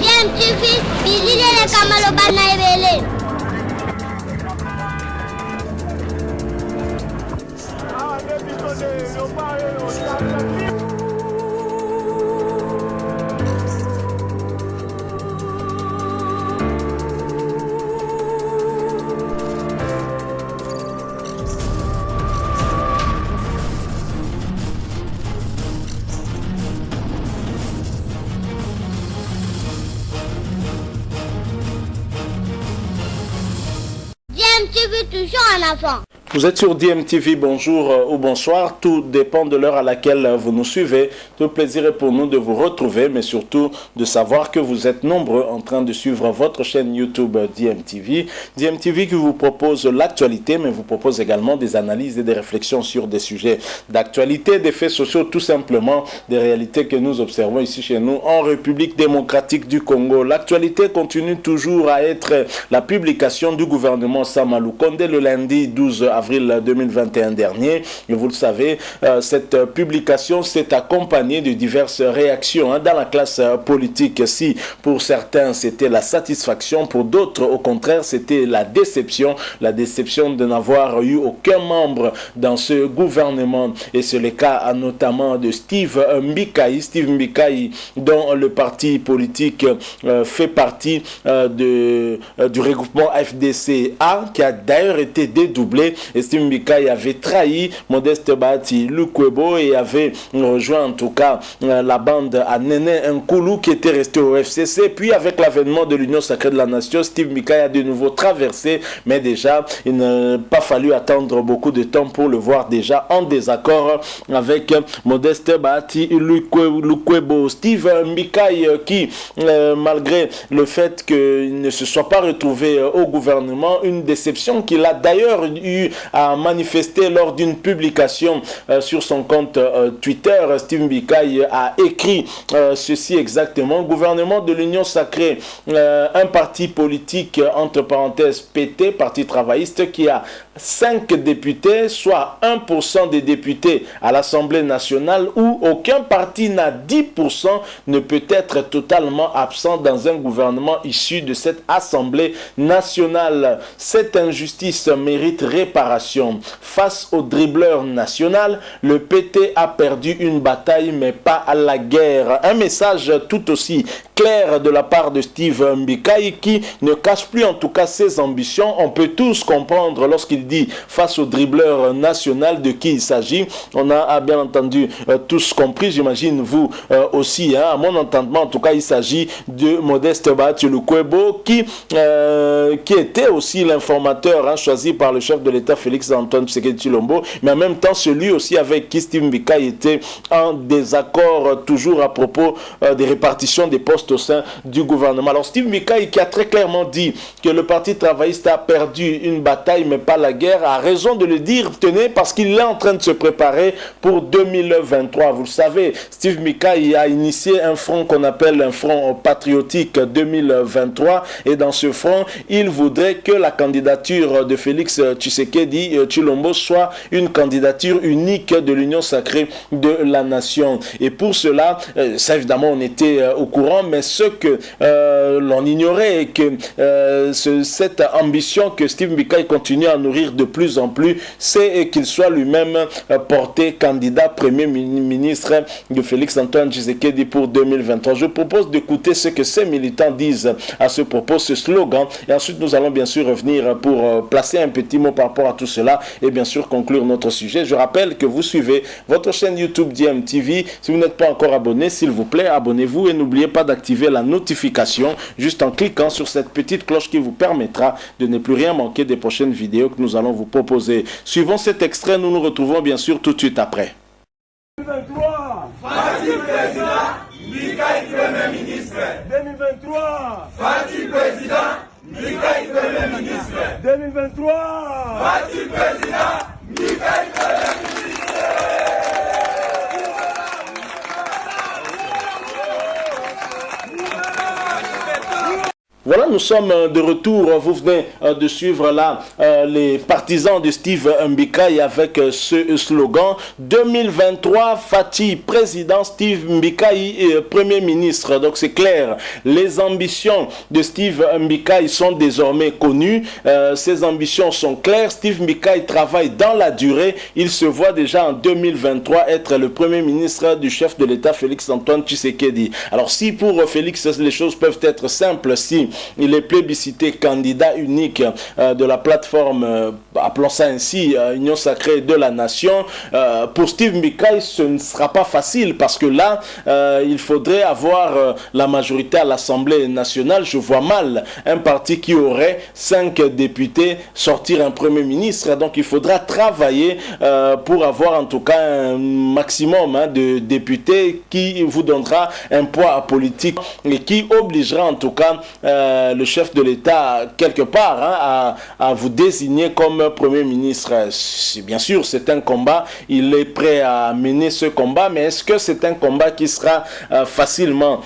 DMTV, Bilile Kamalo Banaibele. DMTV toujours en avant. Vous êtes sur DMTV, bonjour ou bonsoir, tout dépend de l'heure à laquelle vous nous suivez. Tout plaisir est pour nous de vous retrouver, mais surtout de savoir que vous êtes nombreux en train de suivre votre chaîne YouTube DMTV. DMTV qui vous propose l'actualité, mais vous propose également des analyses et des réflexions sur des sujets d'actualité, des faits sociaux, tout simplement des réalités que nous observons ici chez nous en République démocratique du Congo. L'actualité continue toujours à être la publication du gouvernement Samalou Condé le lundi 12 avril 2021 dernier. Et vous le savez, cette publication s'est accompagnée de diverses réactions dans la classe politique. Si pour certains c'était la satisfaction, pour d'autres au contraire c'était la déception de n'avoir eu aucun membre dans ce gouvernement. Et c'est le cas notamment de Steve Mbikaï, dont le parti politique fait partie du regroupement FDC-A, qui a d'ailleurs été dédoublé. Et Steve Mbikaï avait trahi Modeste Bahati Lukwebo et avait rejoint en tout cas la bande à Néné Nkoulou qui était resté au FCC. Puis avec l'avènement de l'Union Sacrée de la Nation, Steve Mbikaï a de nouveau traversé, mais déjà il n'a pas fallu attendre beaucoup de temps pour le voir déjà en désaccord avec Modeste Bahati Lukwebo. Steve Mbikaï qui, malgré le fait qu'il ne se soit pas retrouvé au gouvernement, une déception qu'il a d'ailleurs eu à manifester lors d'une publication sur son compte Twitter. Steve Mbikaï a écrit ceci exactement: gouvernement de l'Union Sacrée, un parti politique entre parenthèses PT, parti travailliste, qui a 5 députés, soit 1% des députés à l'Assemblée nationale, où aucun parti n'a 10%, ne peut être totalement absent dans un gouvernement issu de cette Assemblée nationale. Cette injustice mérite réparation. Face au dribbleur national, le PT a perdu une bataille mais pas à la guerre. Un message tout aussi clair de la part de Steve Mbikaï qui ne cache plus en tout cas ses ambitions. On peut tous comprendre lorsqu'il dit face au dribbleur national de qui il s'agit. On a bien entendu tous compris, j'imagine vous aussi, à mon entendement en tout cas il s'agit de Modeste Bahati Lukwebo qui était aussi l'informateur choisi par le chef de l'État Félix Antoine Tshisekedi Tshilombo, mais en même temps celui aussi avec qui Steve Mbikaï était en désaccord toujours à propos des répartitions des postes au sein du gouvernement. Alors Steve Mbikaï qui a très clairement dit que le parti travailliste a perdu une bataille mais pas la guerre, a raison de le dire, tenez, parce qu'il est en train de se préparer pour 2023. Vous le savez, Steve Mbikaï a initié un front qu'on appelle un front patriotique 2023 et dans ce front, il voudrait que la candidature de Félix Tshisekedi Tshilombo soit une candidature unique de l'Union Sacrée de la Nation. Et pour cela, ça évidemment on était au courant, mais ce que l'on ignorait est que cette ambition que Steve Mbikaï continue à nourrir de plus en plus, c'est qu'il soit lui-même porté candidat Premier ministre de Félix Antoine Tshisekedi pour 2023. Je propose d'écouter ce que ces militants disent à ce propos, ce slogan, et ensuite nous allons bien sûr revenir pour placer un petit mot par rapport à tout cela et bien sûr conclure notre sujet. Je rappelle que vous suivez votre chaîne YouTube DMTV. Si vous n'êtes pas encore abonné, s'il vous plaît, abonnez-vous et n'oubliez pas d'activer la notification juste en cliquant sur cette petite cloche qui vous permettra de ne plus rien manquer des prochaines vidéos que nous allons vous proposer. Suivons cet extrait, nous nous retrouvons bien sûr tout de suite après. 2023, Fatih Président, Mbikaï Premier Ministre. 2023, Fatih Président, Mbikaï Premier Ministre. 2023, Fatih Président, Mbikaï Premier Ministre. Voilà, nous sommes de retour. Vous venez de suivre là les partisans de Steve Mbikai avec ce slogan 2023, Fati président, Steve Mbikai premier ministre. Donc c'est clair, les ambitions de Steve Mbikai sont désormais connues. Ses ambitions sont claires. Steve Mbikai travaille dans la durée. Il se voit déjà en 2023 être le premier ministre du chef de l'État Félix-Antoine Tshisekedi. Alors si pour Félix les choses peuvent être simples, si il est plébiscité candidat unique de la plateforme, appelons ça ainsi, Union sacrée de la nation, pour Steve Mbikai ce ne sera pas facile parce que là il faudrait avoir la majorité à l'Assemblée nationale. Je vois mal un parti qui aurait 5 députés sortir un premier ministre, donc il faudra travailler pour avoir en tout cas un maximum de députés qui vous donnera un poids politique et qui obligera en tout cas le chef de l'État quelque part à vous désigner comme premier ministre. Bien sûr c'est un combat, il est prêt à mener ce combat, mais est-ce que c'est un combat qui sera facilement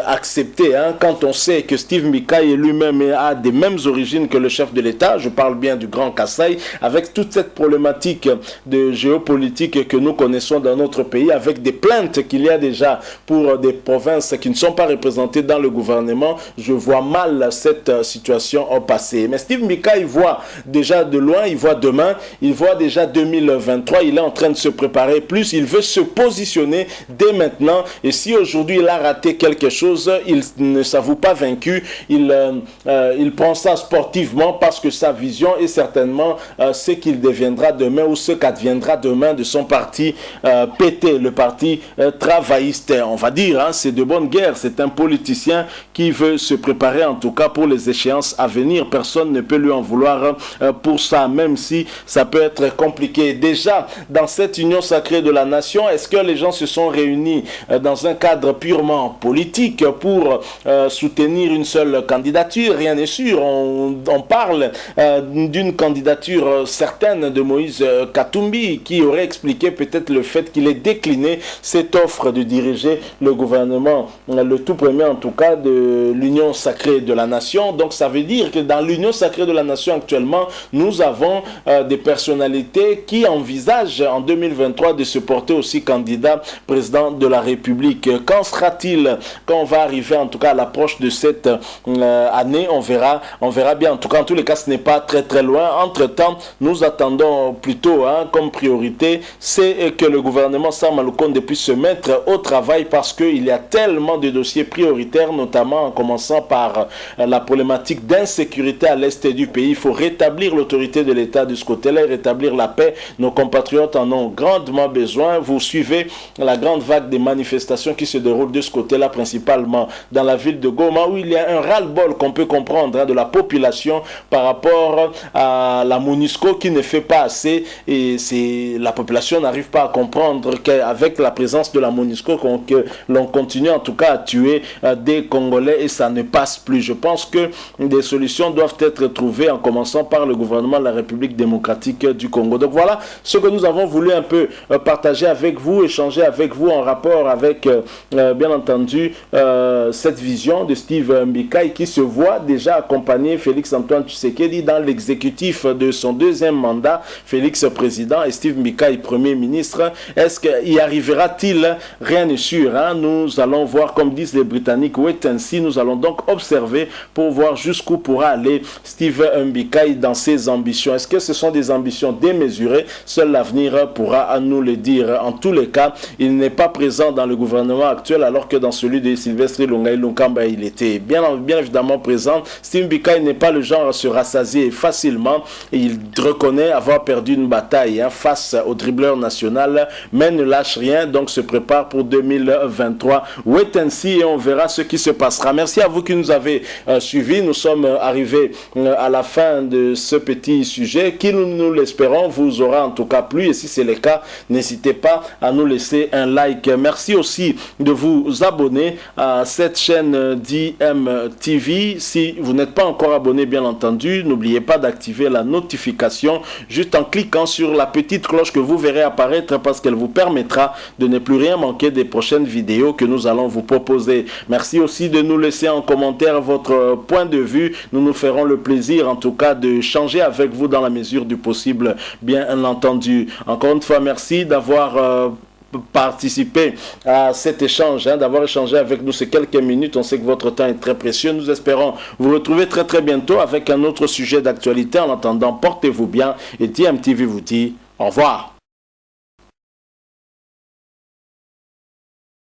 accepté quand on sait que Steve Mbikai lui-même a des mêmes origines que le chef de l'État, je parle bien du Grand Kasaï, avec toute cette problématique de géopolitique que nous connaissons dans notre pays, avec des plaintes qu'il y a déjà pour des provinces qui ne sont pas représentées dans le gouvernement. Je vois mal cette situation au passé. Mais Steve Mbikai voit déjà de loin, il voit demain, il voit déjà 2023, il est en train de se préparer plus, il veut se positionner dès maintenant, et si aujourd'hui il a raté quelque chose, il ne s'avoue pas vaincu, il prend ça sportivement parce que sa vision est certainement ce qu'il deviendra demain ou ce qu'adviendra demain de son parti PT, le parti travailliste. On va dire, c'est de bonne guerre, c'est un politicien qui veut se préparer en tout cas pour les échéances à venir. Personne ne peut lui en vouloir pour ça, même si ça peut être compliqué. Déjà, dans cette union sacrée de la nation, est-ce que les gens se sont réunis dans un cadre purement politique pour soutenir une seule candidature? Rien n'est sûr. On parle d'une candidature certaine de Moïse Katumbi qui aurait expliqué peut-être le fait qu'il ait décliné cette offre de diriger le gouvernement, le tout premier en tout cas de l'union sacrée de la nation. Donc ça veut dire que dans l'union sacrée de la nation actuellement, nous avons des personnalités qui envisagent en 2023 de se porter aussi candidat président de la République. Quand sera-t-il, quand on va arriver en tout cas à l'approche de cette année, on verra bien. En tout cas, en tous les cas, ce n'est pas très loin. Entre-temps, nous attendons plutôt comme priorité, c'est que le gouvernement Sama Lukonde puisse se mettre au travail parce qu'il y a tellement de dossiers prioritaires, notamment en commençant par la problématique d'insécurité à l'est du pays. Il faut rétablir l'autorité de l'État de ce côté-là et rétablir la paix. Nos compatriotes en ont grandement besoin. Vous suivez la grande vague des manifestations qui se déroulent de ce côté-là, principalement dans la ville de Goma, où il y a un ras-le-bol qu'on peut comprendre de la population par rapport à la MONUSCO qui ne fait pas assez, et la population n'arrive pas à comprendre qu'avec la présence de la MONUSCO que l'on continue en tout cas à tuer des Congolais et ça ne passe plus. Je pense que des solutions doivent être trouvées en commençant par le gouvernement de la République démocratique du Congo. Donc voilà ce que nous avons voulu un peu partager avec vous, échanger avec vous en rapport avec bien entendu cette vision de Steve Mbikai qui se voit déjà accompagner Félix-Antoine Tshisekedi dans l'exécutif de son deuxième mandat, Félix président et Steve Mbikai premier ministre. Est-ce qu'il arrivera-t-il? Rien n'est sûr. Nous allons voir, comme disent les Britanniques, wait and see. Nous allons donc observer pour voir jusqu'où pourra aller Steve Mbikai dans ses ambitions. Est-ce que ce sont des ambitions démesurées? Seul l'avenir pourra nous le dire. En tous les cas, il n'est pas présent dans le gouvernement actuel alors que dans celui de Sylvestre Ilunga Lunkamba, il était bien évidemment présent. Steve Mbikai n'est pas le genre à se rassasier facilement et il reconnaît avoir perdu une bataille face au dribbleur national, mais ne lâche rien, donc se prépare pour 2023. Wait and see et on verra ce qui se passera. Merci à vous qui nous avez suivis. Nous sommes arrivés à la fin de ce petit sujet qui, nous l'espérons, vous aura en tout cas plu, et si c'est le cas, n'hésitez pas à nous laisser un like. Merci aussi de vous abonner à cette chaîne d'IMTV. Si vous n'êtes pas encore abonné, bien entendu, n'oubliez pas d'activer la notification juste en cliquant sur la petite cloche que vous verrez apparaître parce qu'elle vous permettra de ne plus rien manquer des prochaines vidéos que nous allons vous proposer. Merci aussi de nous laisser en commentaire votre votre point de vue. Nous nous ferons le plaisir, en tout cas, de changer avec vous dans la mesure du possible, bien entendu. Encore une fois, merci d'avoir participer à cet échange, d'avoir échangé avec nous ces quelques minutes. On sait que votre temps est très précieux. Nous espérons vous retrouver très très bientôt avec un autre sujet d'actualité. En attendant, portez-vous bien et TMTV vous dit au revoir.